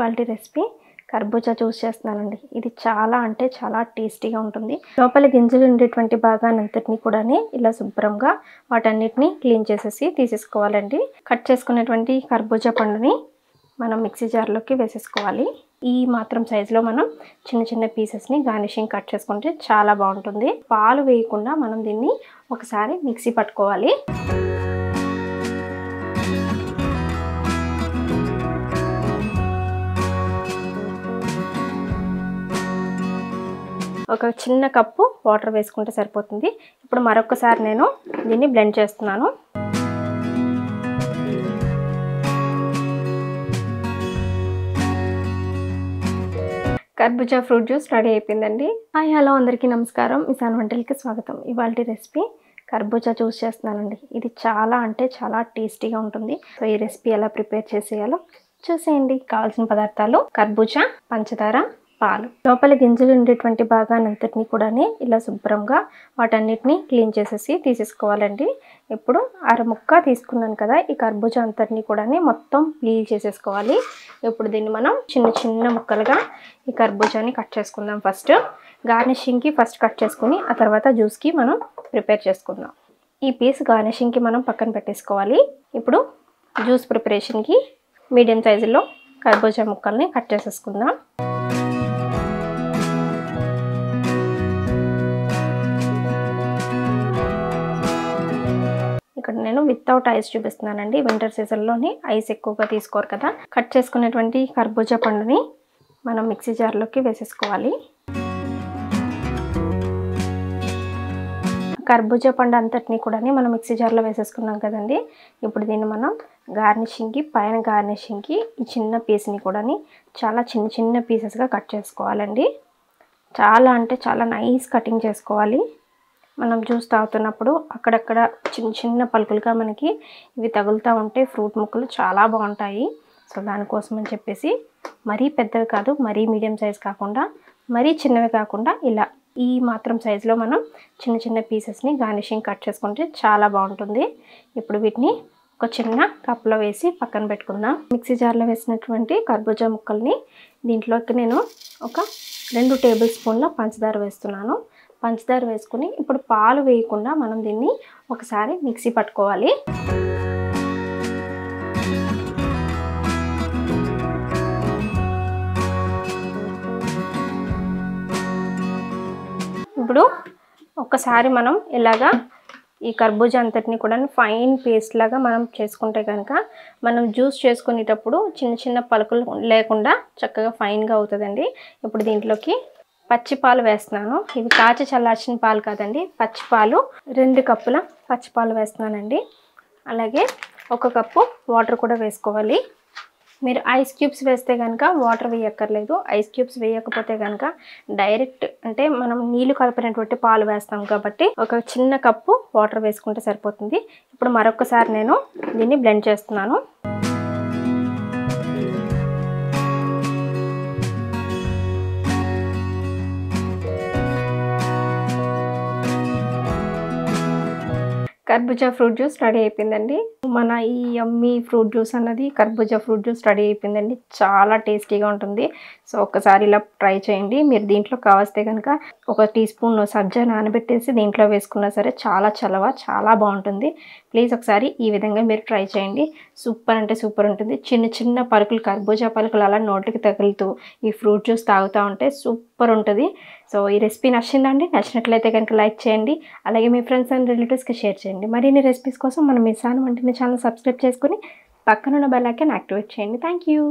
ఇవాల్టి రెసిపీ కర్బూజా జ్యూస్ చేస్తున్నానండి. ఇది చాలా అంటే చాలా టేస్టీగా ఉంటుంది. లోపల గింజలు ఉండేటువంటి భాగానంతటిని కూడా ఇలా శుభ్రంగా వాటన్నిటిని క్లీన్ చేసేసి తీసేసుకోవాలండి. కట్ చేసుకున్నటువంటి కర్బూజా పండుని మనం మిక్సీ జార్లోకి వేసేసుకోవాలి. ఈ మాత్రం సైజులో మనం చిన్న చిన్న పీసెస్ని గార్నిషింగ్ కట్ చేసుకుంటే చాలా బాగుంటుంది. పాలు వేయకుండా మనం దీన్ని ఒకసారి మిక్సీ పట్టుకోవాలి. ఒక చిన్న కప్పు వాటర్ వేసుకుంటే సరిపోతుంది. ఇప్పుడు మరొకసారి నేను దీన్ని బ్లెండ్ చేస్తున్నాను. కర్బూజా ఫ్రూట్ జ్యూస్ రెడీ అయిపోయిందండి. హాయ్ హలో అందరికీ నమస్కారం. మిసాన్ వంటలకి స్వాగతం. ఇవాల్టి రెసిపీ కర్బూజా జ్యూస్ చేస్తున్నానండి. ఇది చాలా అంటే చాలా టేస్టీగా ఉంటుంది. సో ఈ రెసిపీ ఎలా ప్రిపేర్ చేసేయాలో చూసేయండి. కావాల్సిన పదార్థాలు కర్బూజా, పంచదార, పాలు. లోపల గింజలు ఉండేటువంటి భాగానంతటిని కూడా ఇలా శుభ్రంగా వాటన్నిటిని క్లీన్ చేసేసి తీసేసుకోవాలండి. ఇప్పుడు అరముక్క తీసుకున్నాను కదా, ఈ కర్బూజా అంతటిని కూడా మొత్తం పీల్ చేసేసుకోవాలి. ఇప్పుడు దీన్ని మనం చిన్న చిన్న ముక్కలుగా ఈ కర్బూజాని కట్ చేసుకుందాం. ఫస్ట్ గార్నిషింగ్కి కట్ చేసుకుని ఆ తర్వాత జ్యూస్కి మనం ప్రిపేర్ చేసుకుందాం. ఈ పీస్ గార్నిషింగ్కి మనం పక్కన పెట్టేసుకోవాలి. ఇప్పుడు జ్యూస్ ప్రిపరేషన్కి మీడియం సైజులో కర్బూజా ముక్కల్ని కట్ చేసేసుకుందాం. ఇక్కడ నేను వితౌట్ ఐస్ చూపిస్తున్నానండి. వింటర్ సీజన్లోని ఐస్ ఎక్కువగా తీసుకోరు కదా. కట్ చేసుకునేటువంటి కర్బూజా పండుని మనం మిక్సీ జార్లోకి వేసేసుకోవాలి. కర్బూజా పండు అంతటిని కూడా మనం మిక్సీ జార్లో వేసేసుకున్నాం కదండి. ఇప్పుడు దీన్ని మనం పైన గార్నిషింగ్కి ఈ చిన్న పీస్ని కూడా చాలా చిన్న చిన్న పీసెస్గా కట్ చేసుకోవాలండి. చాలా అంటే చాలా నైస్ కటింగ్ చేసుకోవాలి. మనం జ్యూస్ తాగుతున్నప్పుడు అక్కడక్కడ చిన్న చిన్న పలుకులుగా మనకి ఇవి తగులుతూ ఉంటే ఫ్రూట్ ముక్కలు చాలా బాగుంటాయి. సో దానికోసం అని చెప్పేసి మరీ పెద్దవి కాదు, మరీ మీడియం సైజ్ కాకుండా, మరీ చిన్నవి కాకుండా ఇలా ఈ మాత్రం సైజులో మనం చిన్న చిన్న పీసెస్ని గార్నిషింగ్ కట్ చేసుకుంటే చాలా బాగుంటుంది. ఇప్పుడు వీటిని ఒక చిన్న కప్లో వేసి పక్కన పెట్టుకుందాం. మిక్సీ జార్లో వేసినటువంటి కర్బూజా ముక్కల్ని దీంట్లోకి నేను ఒక 2 టేబుల్ స్పూన్ల పంచదార వేస్తున్నాను. పంచదార వేసుకుని ఇప్పుడు పాలు వేయకుండా మనం దీన్ని ఒకసారి మిక్సీ పట్టుకోవాలి. ఇప్పుడు ఒకసారి మనం ఇలాగా ఈ కర్బూజా అంతటిని కూడా ఫైన్ పేస్ట్ లాగా మనం చేసుకుంటే కనుక మనం జ్యూస్ చేసుకునేటప్పుడు చిన్న చిన్న పలుకులు లేకుండా చక్కగా ఫైన్గా అవుతుందండి. ఇప్పుడు దీంట్లోకి పచ్చి పాలు వేస్తున్నాను. ఇవి కాచి చల్లార్చిన పాలు కాదండి, పచ్చి పాలు. 2 కప్పుల పచ్చి పాలు వేస్తున్నానండి. అలాగే 1 కప్పు వాటర్ కూడా వేసుకోవాలి. మీరు ఐస్ క్యూబ్స్ వేస్తే కనుక వాటర్ వేయక్కర్లేదు. ఐస్ క్యూబ్స్ వేయకపోతే కనుక డైరెక్ట్ అంటే మనం నీళ్లు కలిపినటువంటి పాలు వేస్తాం కాబట్టి ఒక చిన్న కప్పు వాటర్ వేసుకుంటే సరిపోతుంది. ఇప్పుడు మరొకసారి నేను దీన్ని బ్లెండ్ చేస్తున్నాను. కర్బూజా ఫ్రూట్ జ్యూస్ రెడీ అయిపోయిందండి. మన ఈ యమ్మీ ఫ్రూట్ జ్యూస్ అన్నది కర్బూజా ఫ్రూట్ జ్యూస్ రెడీ అయిపోయిందండి. చాలా టేస్టీగా ఉంటుంది. సో ఒక్కసారి ఇలా ట్రై చేయండి. మీరు దీంట్లో కావస్తే కనుక 1 టీ స్పూన్ సబ్జా నానబెట్టేసి దీంట్లో వేసుకున్నా సరే చాలా బాగుంటుంది. ప్లీజ్ ఒకసారి ఈ విధంగా మీరు ట్రై చేయండి. సూపర్ అంటే సూపర్ ఉంటుంది. చిన్న చిన్న పలుకులు, కర్బూజా పలుకులు అలా నోటికి తగులుతూ ఈ ఫ్రూట్ జ్యూస్ తాగుతూ ఉంటే సూపర్ ఉంటుంది. సో ఈ రెసిపీ నచ్చిందండి. నచ్చినట్లయితే కనుక లైక్ చేయండి. అలాగే మీ ఫ్రెండ్స్ అండ్ రిలేటివ్స్కి షేర్ చేయండి. మరిన్ని రెసిపీస్ కోసం మన మిసాన్ వంటిని ఛానల్ సబ్స్క్రైబ్ చేసుకుని పక్కనున్న బెల్ ఐకాన్ యాక్టివేట్ చేయండి. Thank you.